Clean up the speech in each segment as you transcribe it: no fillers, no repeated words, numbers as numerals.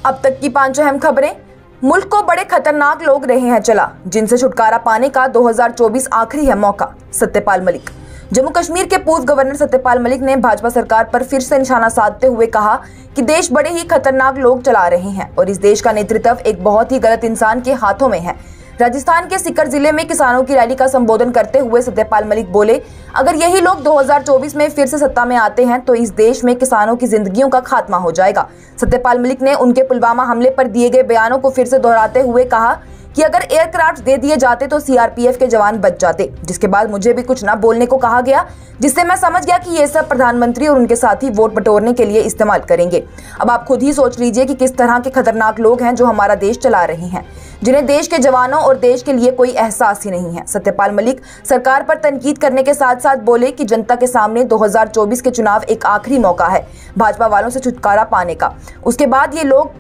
अब तक की 5 अहम खबरें। मुल्क को बड़े खतरनाक लोग रहे हैं चला, जिनसे छुटकारा पाने का 2024 आखिरी है मौका। सत्यपाल मलिक। जम्मू कश्मीर के पूर्व गवर्नर सत्यपाल मलिक ने भाजपा सरकार पर फिर से निशाना साधते हुए कहा कि देश बड़े ही खतरनाक लोग चला रहे हैं और इस देश का नेतृत्व एक बहुत ही गलत इंसान के हाथों में है। राजस्थान के सीकर जिले में किसानों की रैली का संबोधन करते हुए सत्यपाल मलिक बोले, अगर यही लोग 2024 में फिर से सत्ता में आते हैं तो इस देश में किसानों की जिंदगियों का खात्मा हो जाएगा। सत्यपाल मलिक ने उनके पुलवामा हमले पर दिए गए बयानों को फिर से दोहराते हुए कहा कि अगर एयरक्राफ्ट दे दिए जाते तो सीआरपीएफ के जवान बच जाते, जिसके बाद मुझे भी कुछ ना बोलने को कहा गया, जिससे मैं समझ गया कि ये सब प्रधानमंत्री और उनके साथी वोट बटोरने के लिए इस्तेमाल करेंगे। अब आप खुद ही सोच लीजिए कि किस तरह के खतरनाक लोग हैं जो हमारा देश चला रहे हैं, जिन्हें देश के जवानों और देश के लिए कोई एहसास ही नहीं है। सत्यपाल मलिक सरकार पर तनकीद करने के साथ साथ बोले कि जनता के सामने 2024 के चुनाव एक आखिरी मौका है भाजपा वालों से छुटकारा पाने का। उसके बाद ये लोग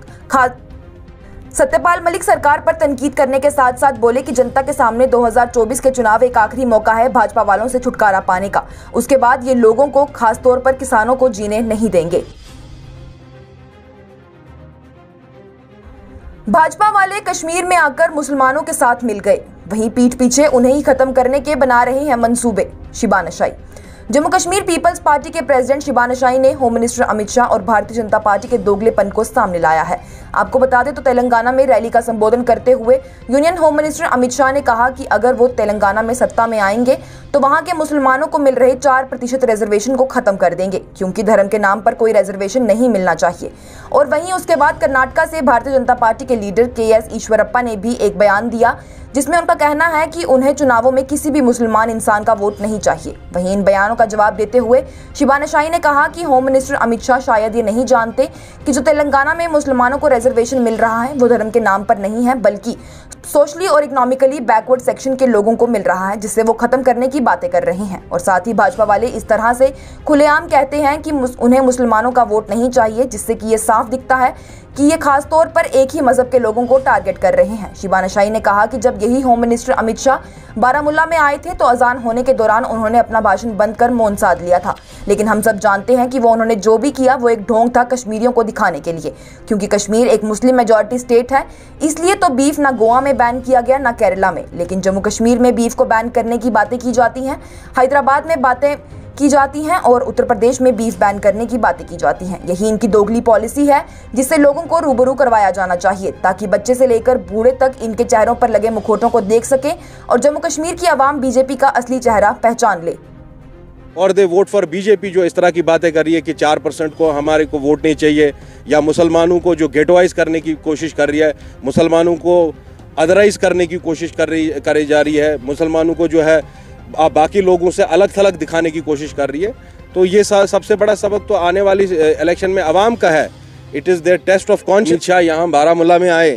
सत्यपाल मलिक सरकार पर तनकीद करने के साथ साथ बोले कि जनता के सामने 2024 के चुनाव एक आखिरी मौका है भाजपा वालों से छुटकारा पाने का। उसके बाद ये लोगों को, खासतौर पर किसानों को, जीने नहीं देंगे। भाजपा वाले कश्मीर में आकर मुसलमानों के साथ मिल गए, वहीं पीठ पीछे उन्हें ही खत्म करने के बना रहे हैं मंसूबे। शिबान अशाई। जम्मू कश्मीर पीपल्स पार्टी के प्रेसिडेंट शिबान अशाई ने होम मिनिस्टर अमित शाह और भारतीय जनता पार्टी के दोगलेपन को सामने लाया है। आपको बता दें तो तेलंगाना में रैली का संबोधन करते हुए union home minister Amit Shah ने कहा कि अगर वो तेलंगाना में सत्ता में आएंगे तो वहां के मुसलमानों को मिल रहे 4% रिजर्वेशन को खत्म कर देंगे, क्योंकि धर्म के नाम पर कोई रिजर्वेशन नहीं मिलना चाहिए। और वहीं उसके बाद कर्नाटका से भारतीय जनता पार्टी के लीडर के.एस. ईश्वरप्पा ने भी एक बयान दिया, जिसमें उनका कहना है कि उन्हें चुनावों में किसी भी मुसलमान इंसान का वोट नहीं चाहिए। वहीं इन बयानों का जवाब देते हुए शिबान अशाई ने कहा कि होम मिनिस्टर अमित शाह शायद ये नहीं जानते कि जो तेलंगाना में मुसलमानों को रिजर्वेशन मिल रहा है वो धर्म के नाम पर नहीं है, बल्कि सोशली और इकोनॉमिकली बैकवर्ड सेक्शन के लोगों को मिल रहा है, जिससे वो खत्म करने की बातें कर रहे हैं। और साथ ही भाजपा वाले इस तरह से खुलेआम कहते हैं कि उन्हें मुसलमानों का वोट नहीं चाहिए, जिससे कि ये साफ दिखता है कि ये खास तौर पर एक ही मजहब के लोगों को टारगेट कर रहे हैं। शिबान अशाई ने कहा कि जब यही होम मिनिस्टर अमित शाह बारामुल्ला में आए थे तो अजान होने के दौरान उन्होंने अपना भाषण बंद कर मौन साध लिया था, लेकिन हम सब जानते हैं कि वो उन्होंने जो भी किया वो एक ढोंग था कश्मीरियों को दिखाने के लिए, क्योंकि कश्मीर एक मुस्लिम मेजॉरिटी स्टेट है, इसलिए तो बीफ ना गोवा में बैन किया गया ना केरला में, लेकिन जम्मू कश्मीर में बीफ को बैन करने की बातें की जाती हैं, हैदराबाद में बातें की जाती हैं और उत्तर प्रदेश में बीफ बैन करने की बातें की जाती हैं। यही इनकी दोगली पॉलिसी है, जिससे लोगों को रूबरू करवाया जाना चाहिए ताकि बच्चे से लेकर बूढ़े तक इनके चेहरों पर लगे मुखौटों को देख सके और जम्मू कश्मीर की आवाम बीजेपी का असली चेहरा पहचान ले। और दे वोट फॉर बीजेपी जो इस तरह की बातें कर रही है कि 4% को हमारे को वोट नहीं चाहिए, या मुसलमानों को जो गेटवाइज करने की कोशिश कर रही है, मुसलमानों को अदराइज करने की कोशिश करी जा रही है, मुसलमानों को जो है बाकी लोगों से अलग थलग दिखाने की कोशिश कर रही है। तो ये सबसे बड़ा सबक तो आने वाली इलेक्शन में आवाम का है। It is there test of conscious. Shah यहाँ बारामुल्ला में आए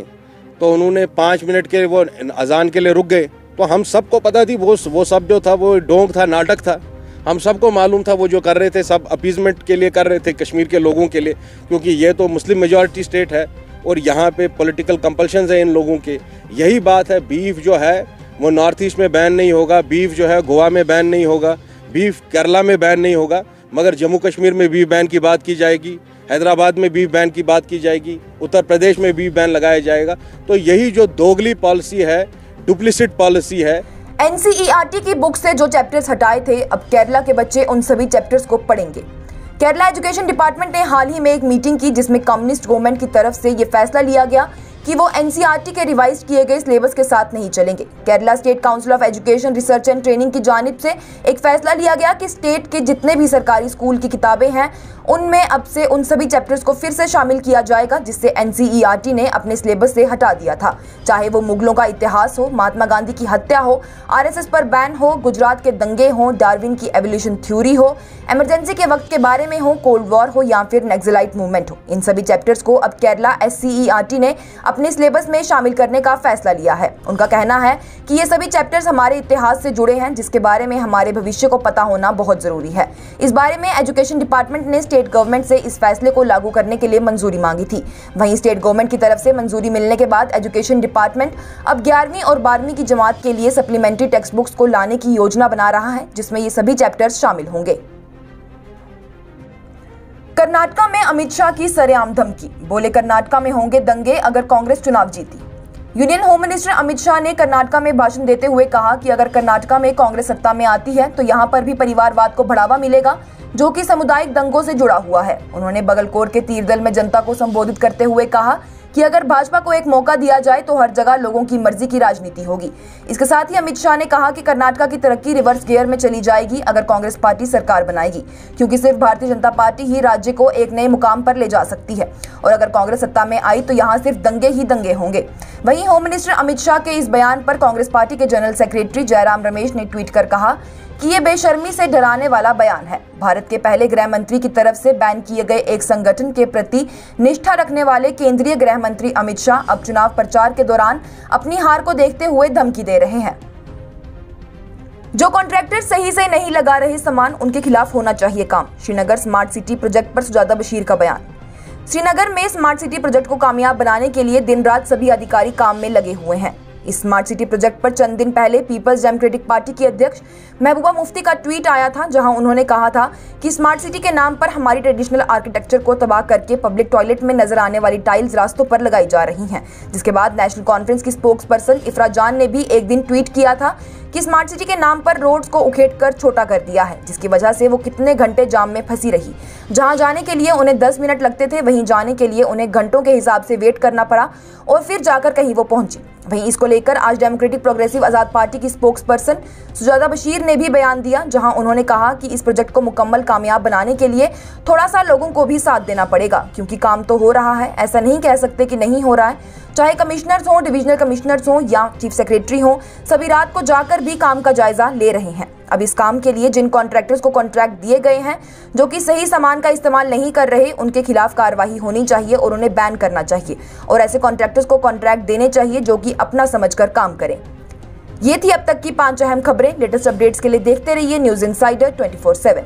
तो उन्होंने 5 मिनट के वो अजान के लिए रुक गए, तो हम सबको पता थी वो सब जो था वो ढोंग था, नाटक था। हम सबको मालूम था वो जो कर रहे थे सब अपीजमेंट के लिए कर रहे थे कश्मीर के लोगों के लिए, क्योंकि ये तो मुस्लिम मेजॉरिटी स्टेट है और यहाँ पे पॉलिटिकल कंपल्शंस है इन लोगों के। यही बात है, बीफ जो है वो नॉर्थ ईस्ट में बैन नहीं होगा, बीफ जो है गोवा में बैन नहीं होगा, बीफ केरला में बैन नहीं होगा, मगर जम्मू कश्मीर में बीफ बैन की बात की जाएगी, हैदराबाद में बीफ बैन की बात की जाएगी, उत्तर प्रदेश में बीफ बैन लगाया जाएगा। तो यही जो दोगली पॉलिसी है, डुप्लिसिट पॉलिसी है। एनसीईआरटी की बुक से जो चैप्टर्स हटाए थे, अब केरला के बच्चे उन सभी चैप्टर्स को पढ़ेंगे। केरला एजुकेशन डिपार्टमेंट ने हाल ही में एक मीटिंग की, जिसमें कम्युनिस्ट गवर्नमेंट की तरफ से ये फैसला लिया गया कि वो एनसीईआरटी के रिवाइज किए गए सिलेबस के साथ नहीं चलेंगे। Kerala state council of education research and training की जानिब से एक फैसला लिया गया कि स्टेट के जितने भी सरकारी स्कूल की किताबें हैं उनमें अब से उन सभी चैप्टर्स को फिर से शामिल किया जाएगा, जिससे एनसीईआरटी ने अपने सिलेबस से हटा दिया था। चाहे वो मुगलों का इतिहास हो, महात्मा गांधी की हत्या हो, आरएसएस पर बैन हो, गुजरात के दंगे हो, डार्विन की एवोल्यूशन थ्योरी हो, इमरजेंसी के वक्त के बारे में हो, कोल्ड वॉर हो या फिर नक्सलाइट मूवमेंट हो, इन सभी चैप्टर्स को अब केरला एससीईआरटी ने अपने सिलेबस में शामिल करने का फैसला लिया है। उनका कहना है कि ये सभी चैप्टर्स हमारे इतिहास से जुड़े हैं, जिसके बारे में हमारे भविष्य को पता होना बहुत जरूरी है। इस बारे में एजुकेशन डिपार्टमेंट ने स्टेट गवर्नमेंट से इस फैसले को लागू करने के लिए मंजूरी मांगी थी। वहीं स्टेट गवर्नमेंट की तरफ से मंजूरी मिलने के बाद एजुकेशन डिपार्टमेंट अब 11वीं और 12वीं की जमात के लिए सप्लीमेंट्री टेक्स्ट बुक्स को लाने की योजना बना रहा है, जिसमें ये सभी चैप्टर्स शामिल होंगे। कर्नाटका में अमित शाह की सरेआम धमकी, बोले कर्नाटका में होंगे दंगे अगर कांग्रेस चुनाव जीती। Union home minister Amit Shah ने कर्नाटका में भाषण देते हुए कहा कि अगर कर्नाटका में कांग्रेस सत्ता में आती है तो यहां पर भी परिवारवाद को बढ़ावा मिलेगा, जो कि सामुदायिक दंगों से जुड़ा हुआ है। उन्होंने बगलकोट के तीरदल में जनता को संबोधित करते हुए कहा कि अगर भाजपा को एक मौका दिया जाए तो हर जगह लोगों की मर्जी की राजनीति होगी। इसके साथ ही अमित शाह ने कहा कि कर्नाटका की तरक्की रिवर्स गियर में चली जाएगी अगर कांग्रेस पार्टी सरकार बनाएगी, क्योंकि सिर्फ भारतीय जनता पार्टी ही राज्य को एक नए मुकाम पर ले जा सकती है और अगर कांग्रेस सत्ता में आई तो यहाँ सिर्फ दंगे ही दंगे होंगे। वहीं होम मिनिस्टर अमित शाह के इस बयान पर कांग्रेस पार्टी के जनरल सेक्रेटरी जयराम रमेश ने ट्वीट कर कहा कि ये बेशर्मी से डराने वाला बयान है। भारत के पहले गृह मंत्री की तरफ से बैन किए गए एक संगठन के प्रति निष्ठा रखने वाले केंद्रीय गृह मंत्री अमित शाह अब चुनाव प्रचार के दौरान अपनी हार को देखते हुए धमकी दे रहे हैं। जो कॉन्ट्रैक्टर सही से नहीं लगा रहे सामान, उनके खिलाफ होना चाहिए काम। श्रीनगर स्मार्ट सिटी प्रोजेक्ट पर सुजाता बशीर का बयान। श्रीनगर में स्मार्ट सिटी प्रोजेक्ट को कामयाब बनाने के लिए दिन रात सभी अधिकारी काम में लगे हुए हैं। इस स्मार्ट सिटी प्रोजेक्ट पर चंद दिन पहले पीपल्स डेमोक्रेटिक पार्टी की अध्यक्ष महबूबा मुफ्ती का ट्वीट आया था, जहां उन्होंने कहा था कि स्मार्ट सिटी के नाम पर हमारी ट्रेडिशनल आर्किटेक्चर को तबाह करके पब्लिक टॉयलेट में नजर आने वाली टाइल्स रास्तों पर लगाई जा रही हैं। जिसके बाद नेशनल कॉन्फ्रेंस की स्पोक्स पर्सन इफ्रा जान ने भी एक दिन ट्वीट किया था कि स्मार्ट सिटी के नाम पर रोड्स को उखेड़कर छोटा कर दिया है, जिसकी वजह से वो कितने घंटे जाम में फंसी रही। जहां जाने के लिए उन्हें 10 मिनट लगते थे, वहीं जाने के लिए उन्हें घंटों के हिसाब से वेट करना पड़ा और फिर जाकर कहीं वो पहुंची। वहीं इसको लेकर आज डेमोक्रेटिक प्रोग्रेसिव आजाद पार्टी की स्पोक्स पर्सन सुजाता बशीर ने भी बयान दिया, जहां उन्होंने कहा कि इस प्रोजेक्ट को मुकम्मल कामयाब बनाने के लिए थोड़ा सा लोगों को भी साथ देना पड़ेगा, क्योंकि काम तो हो रहा है, ऐसा नहीं कह सकते कि नहीं हो रहा है। चाहे कमिश्नर्स हों, डिविजनल कमिश्नर्स हों या चीफ सेक्रेटरी हों, सभी रात को जाकर भी काम का जायजा ले रहे हैं। अब इस काम के लिए जिन कॉन्ट्रैक्टर्स को कॉन्ट्रैक्ट दिए गए हैं, जो कि सही सामान का इस्तेमाल नहीं कर रहे, उनके खिलाफ कार्रवाई होनी चाहिए और उन्हें बैन करना चाहिए और ऐसे कॉन्ट्रैक्टर्स को कॉन्ट्रैक्ट देने चाहिए जो कि अपना समझकर काम करें। ये थी अब तक की 5 अहम खबरें। लेटेस्ट अपडेट्स के लिए देखते रहिए न्यूज़ इनसाइडर 24/7।